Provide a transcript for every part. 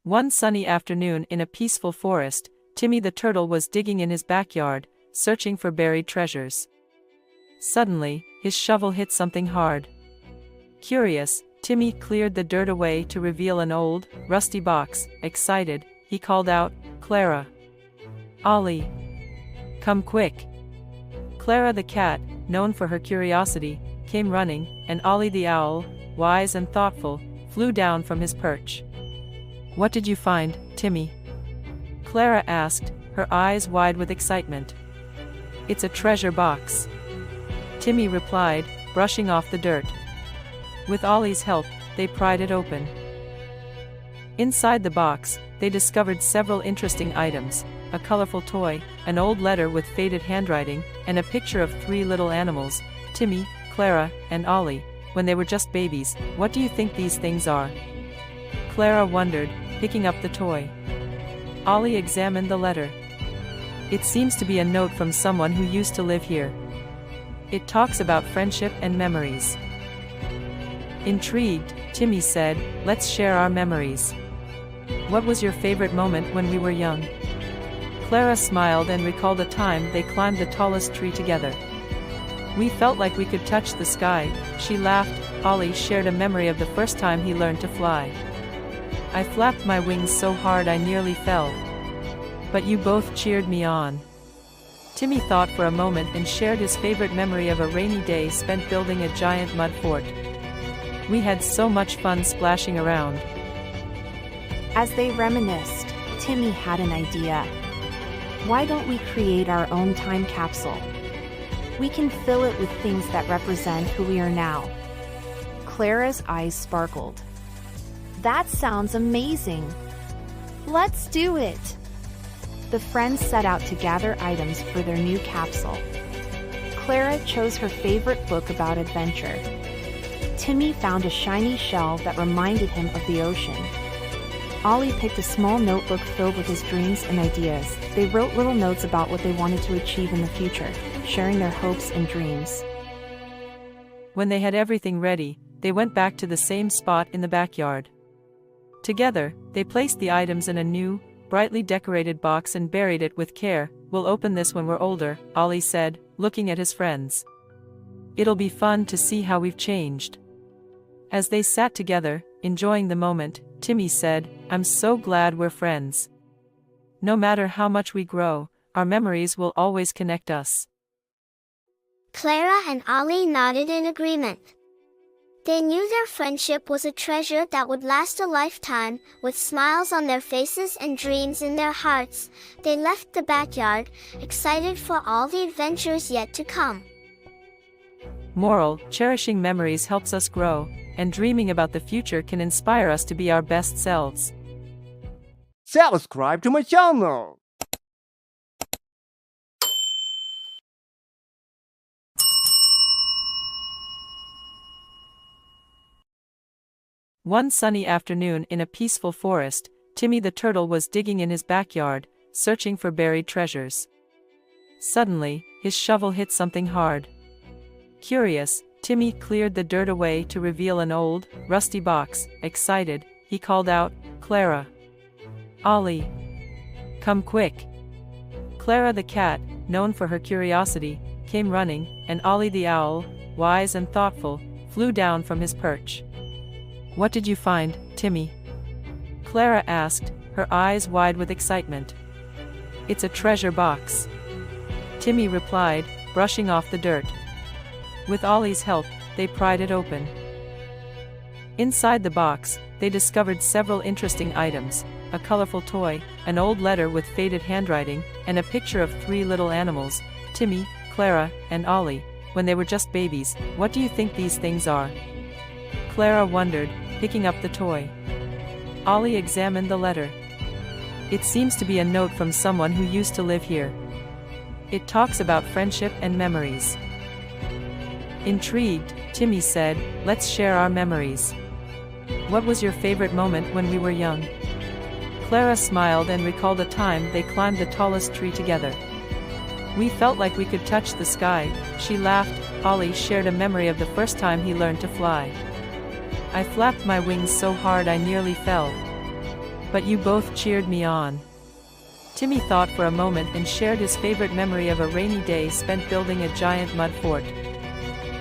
One sunny afternoon in a peaceful forest, Timmy the turtle was digging in his backyard, searching for buried treasures. Suddenly, his shovel hit something hard. Curious, Timmy cleared the dirt away to reveal an old, rusty box. Excited, he called out, "Clara! Ollie! Come quick!" Clara the cat, known for her curiosity, came running, and Ollie the owl, wise and thoughtful, flew down from his perch. "What did you find, Timmy?" Clara asked, her eyes wide with excitement. "It's a treasure box," Timmy replied, brushing off the dirt. With Ollie's help, they pried it open. Inside the box, they discovered several interesting items: a colorful toy, an old letter with faded handwriting, and a picture of 3 little animals, Timmy, Clara, and Ollie, when they were just babies. "What do you think these things are?" Clara wondered, picking up the toy. Ollie examined the letter. "It seems to be a note from someone who used to live here. It talks about friendship and memories." Intrigued, Timmy said, "Let's share our memories. What was your favorite moment when we were young?" Clara smiled and recalled a time they climbed the tallest tree together. "We felt like we could touch the sky," she laughed. Ollie shared a memory of the first time he learned to fly. "I flapped my wings so hard I nearly fell. But you both cheered me on." Timmy thought for a moment and shared his favorite memory of a rainy day spent building a giant mud fort. "We had so much fun splashing around." As they reminisced, Timmy had an idea. "Why don't we create our own time capsule? We can fill it with things that represent who we are now." Clara's eyes sparkled. "That sounds amazing! Let's do it!" The friends set out to gather items for their new capsule. Clara chose her favorite book about adventure. Timmy found a shiny shell that reminded him of the ocean. Ollie picked a small notebook filled with his dreams and ideas. They wrote little notes about what they wanted to achieve in the future, sharing their hopes and dreams. When they had everything ready, they went back to the same spot in the backyard. Together, they placed the items in a new, brightly decorated box and buried it with care. "We'll open this when we're older," Ollie said, looking at his friends. "It'll be fun to see how we've changed." As they sat together, enjoying the moment, Timmy said, "I'm so glad we're friends. No matter how much we grow, our memories will always connect us." Clara and Ollie nodded in agreement. They knew their friendship was a treasure that would last a lifetime. With smiles on their faces and dreams in their hearts, they left the backyard, excited for all the adventures yet to come. Moral: cherishing memories helps us grow, and dreaming about the future can inspire us to be our best selves. Subscribe to my channel! One sunny afternoon in a peaceful forest, Timmy the turtle was digging in his backyard, searching for buried treasures. Suddenly, his shovel hit something hard. Curious, Timmy cleared the dirt away to reveal an old, rusty box. Excited, he called out, "Clara! Ollie! Come quick!" Clara the cat, known for her curiosity, came running, and Ollie the owl, wise and thoughtful, flew down from his perch. "What did you find, Timmy?" Clara asked, her eyes wide with excitement. "It's a treasure box," Timmy replied, brushing off the dirt. With Ollie's help, they pried it open. Inside the box, they discovered several interesting items: a colorful toy, an old letter with faded handwriting, and a picture of 3 little animals, Timmy, Clara, and Ollie, when they were just babies. "What do you think these things are?" Clara wondered, picking up the toy. Ollie examined the letter. "It seems to be a note from someone who used to live here. It talks about friendship and memories." Intrigued, Timmy said, "Let's share our memories. What was your favorite moment when we were young?" Clara smiled and recalled a time they climbed the tallest tree together. "We felt like we could touch the sky," she laughed. Ollie shared a memory of the first time he learned to fly. "I flapped my wings so hard I nearly fell. But you both cheered me on. Timmy thought for a moment and shared his favorite memory of a rainy day spent building a giant mud fort.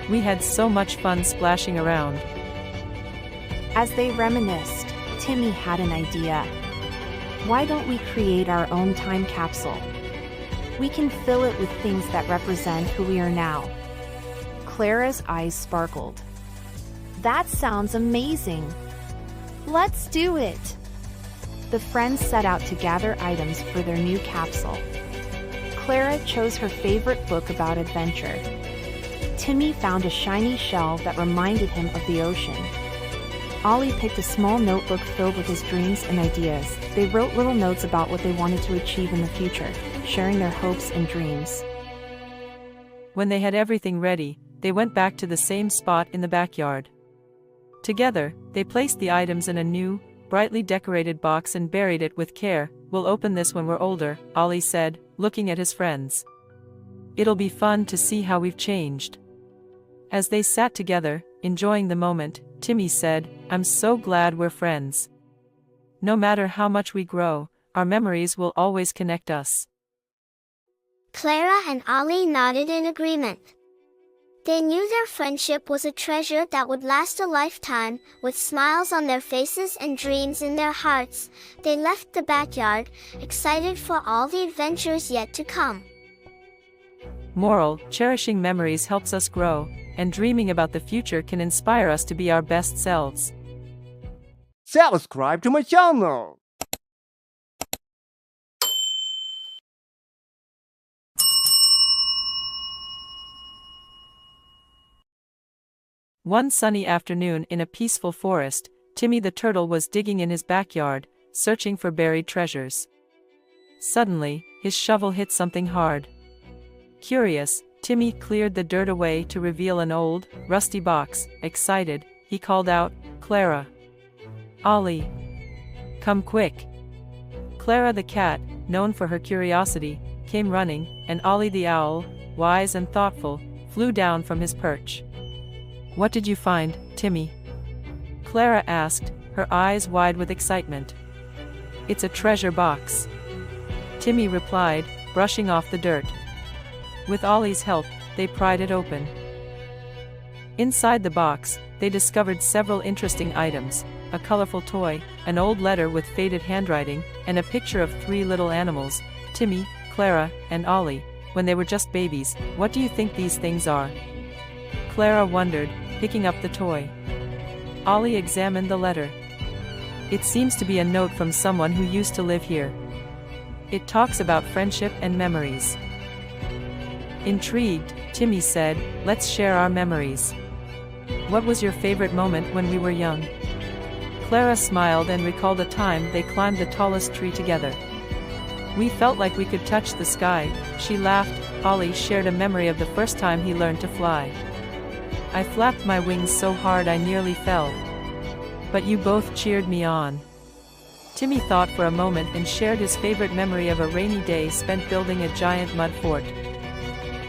We had so much fun splashing around. As they reminisced, Timmy had an idea. Why don't we create our own time capsule? We can fill it with things that represent who we are now. Clara's eyes sparkled. That sounds amazing. Let's do it. The friends set out to gather items for their new capsule. Clara chose her favorite book about adventure. Timmy found a shiny shell that reminded him of the ocean. Ollie picked a small notebook filled with his dreams and ideas. They wrote little notes about what they wanted to achieve in the future, sharing their hopes and dreams. When they had everything ready, they went back to the same spot in the backyard. Together, they placed the items in a new, brightly decorated box and buried it with care. We'll open this when we're older, Ollie said, looking at his friends. It'll be fun to see how we've changed. As they sat together, enjoying the moment, Timmy said, I'm so glad we're friends. No matter how much we grow, our memories will always connect us. Clara and Ollie nodded in agreement. They knew their friendship was a treasure that would last a lifetime. With smiles on their faces and dreams in their hearts, they left the backyard, excited for all the adventures yet to come. Moral: cherishing memories helps us grow, and dreaming about the future can inspire us to be our best selves. Subscribe to my channel. One sunny afternoon in a peaceful forest, Timmy the turtle was digging in his backyard, searching for buried treasures. Suddenly, his shovel hit something hard. Curious, Timmy cleared the dirt away to reveal an old, rusty box. Excited, he called out, Clara! Ollie! Come quick! Clara the cat, known for her curiosity, came running, and Ollie the owl, wise and thoughtful, flew down from his perch. What did you find, Timmy? Clara asked, her eyes wide with excitement. It's a treasure box. Timmy replied, brushing off the dirt. With Ollie's help, they pried it open. Inside the box, they discovered several interesting items: a colorful toy, an old letter with faded handwriting, and a picture of 3 little animals, Timmy, Clara, and Ollie, when they were just babies. What do you think these things are? Clara wondered, picking up the toy. Ollie examined the letter. It seems to be a note from someone who used to live here. It talks about friendship and memories. Intrigued, Timmy said, let's share our memories. What was your favorite moment when we were young? Clara smiled and recalled a time they climbed the tallest tree together. We felt like we could touch the sky, she laughed. Ollie shared a memory of the first time he learned to fly. I flapped my wings so hard I nearly fell. But you both cheered me on. Timmy thought for a moment and shared his favorite memory of a rainy day spent building a giant mud fort.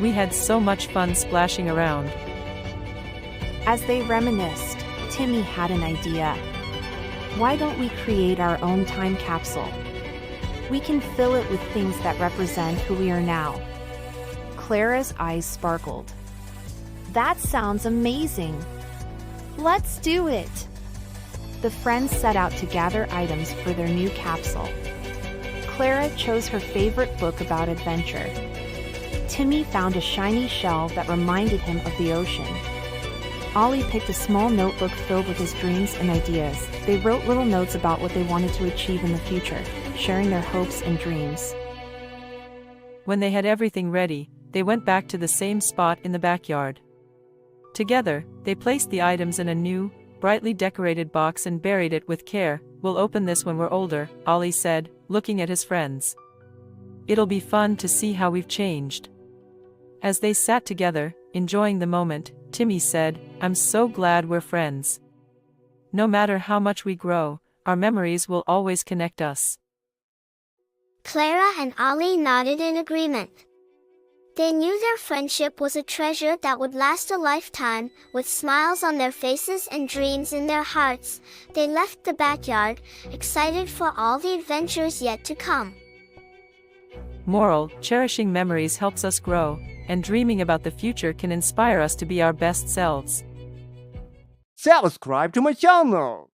We had so much fun splashing around. As they reminisced, Timmy had an idea. Why don't we create our own time capsule? We can fill it with things that represent who we are now. Clara's eyes sparkled. That sounds amazing. Let's do it. The friends set out to gather items for their new capsule. Clara chose her favorite book about adventure. Timmy found a shiny shell that reminded him of the ocean. Ollie picked a small notebook filled with his dreams and ideas. They wrote little notes about what they wanted to achieve in the future, sharing their hopes and dreams. When they had everything ready, they went back to the same spot in the backyard. Together, they placed the items in a new, brightly decorated box and buried it with care. We'll open this when we're older, Ollie said, looking at his friends. It'll be fun to see how we've changed. As they sat together, enjoying the moment, Timmy said, I'm so glad we're friends. No matter how much we grow, our memories will always connect us. Clara and Ollie nodded in agreement. They knew their friendship was a treasure that would last a lifetime. With smiles on their faces and dreams in their hearts, they left the backyard, excited for all the adventures yet to come. Moral: cherishing memories helps us grow, and dreaming about the future can inspire us to be our best selves. Subscribe to my channel.